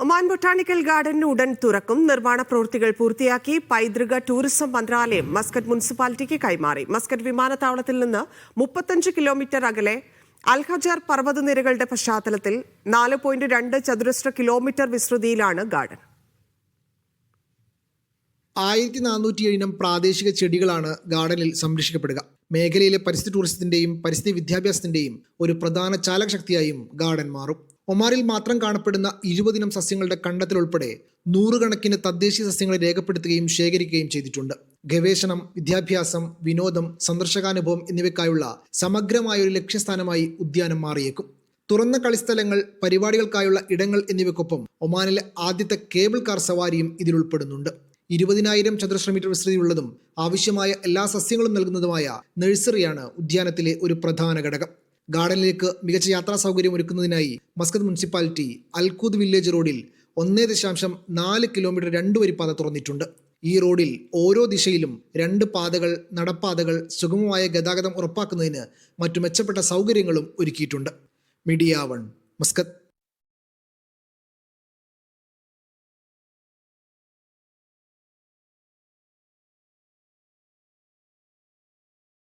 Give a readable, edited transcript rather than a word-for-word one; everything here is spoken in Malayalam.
ഒമാൻ ബൊട്ടാണിക്കൽ ഗാർഡൻ ഉടൻ തുറക്കും. നിർമ്മാണ പ്രവൃത്തികൾ പൂർത്തിയാക്കി പൈതൃക ടൂറിസം മന്ത്രാലയം മസ്കറ്റ് മുനിസിപ്പാലിറ്റിക്ക് കൈമാറി. മസ്കറ്റ് വിമാനത്താവളത്തിൽ നിന്ന് 35 കിലോമീറ്റർ അകലെ അൽഹജർ പർവ്വതനിരകളുടെ പശ്ചാത്തലത്തിൽ 4.2 ചതുരശ്ര കിലോമീറ്റർ വിസ്തൃതിയിലാണ് ഗാർഡൻ. 1407 ഇനം പ്രാദേശിക ചെടികളാണ് ഗാർഡനിൽ സംരക്ഷിക്കപ്പെടുക. മേഖലയിലെ പരിസ്ഥിതി ടൂറിസത്തിന്റെയും പരിസ്ഥിതി വിദ്യാഭ്യാസത്തിന്റെയും ഒരു പ്രധാന ചാലകശക്തിയായും ഗാർഡൻ മാറും. ഒമാനിൽ മാത്രം കാണപ്പെടുന്ന 20 ഇനം സസ്യങ്ങളുടെ കണ്ടെത്തൽ ഉൾപ്പെടെ 100 കണക്കിന് തദ്ദേശീയ സസ്യങ്ങളെ രേഖപ്പെടുത്തുകയും ശേഖരിക്കുകയും ചെയ്തിട്ടുണ്ട്. ഗവേഷണം, വിദ്യാഭ്യാസം, വിനോദം, സന്ദർശകാനുഭവം എന്നിവയ്ക്കായുള്ള സമഗ്രമായ ഒരു ലക്ഷ്യസ്ഥാനമായി ഉദ്യാനം മാറിയേക്കും. തുറന്ന കളിസ്ഥലങ്ങൾ, പരിപാടികൾക്കായുള്ള ഇടങ്ങൾ എന്നിവയ്ക്കൊപ്പം ഒമാനിലെ ആദ്യത്തെ കേബിൾ കാർ സവാരിയും ഇതിൽ ഉൾപ്പെടുന്നുണ്ട്. 20,000 ചതുരശ്ര മീറ്റർ വിസ്തൃതിയുള്ളതും ആവശ്യമായ എല്ലാ സസ്യങ്ങളും നൽകുന്നതുമായ നഴ്സറിയാണ് ഉദ്യാനത്തിലെ ഒരു പ്രധാന ഘടകം. ഗാർഡനിലേക്ക് മികച്ച യാത്രാ സൗകര്യം ഒരുക്കുന്നതിനായി മസ്കത്ത് മുനിസിപ്പാലിറ്റി അൽഖൂദ് വില്ലേജ് റോഡിൽ 1.4 കിലോമീറ്റർ 2 വരിപ്പാത തുറന്നിട്ടുണ്ട്. ഈ റോഡിൽ ഓരോ ദിശയിലും 2 പാതകൾ, നടപ്പാതകൾ, സുഗമമായ ഗതാഗതം ഉറപ്പാക്കുന്നതിന് മറ്റു മെച്ചപ്പെട്ട സൗകര്യങ്ങളും ഒരുക്കിയിട്ടുണ്ട്. Media 1, Muscat.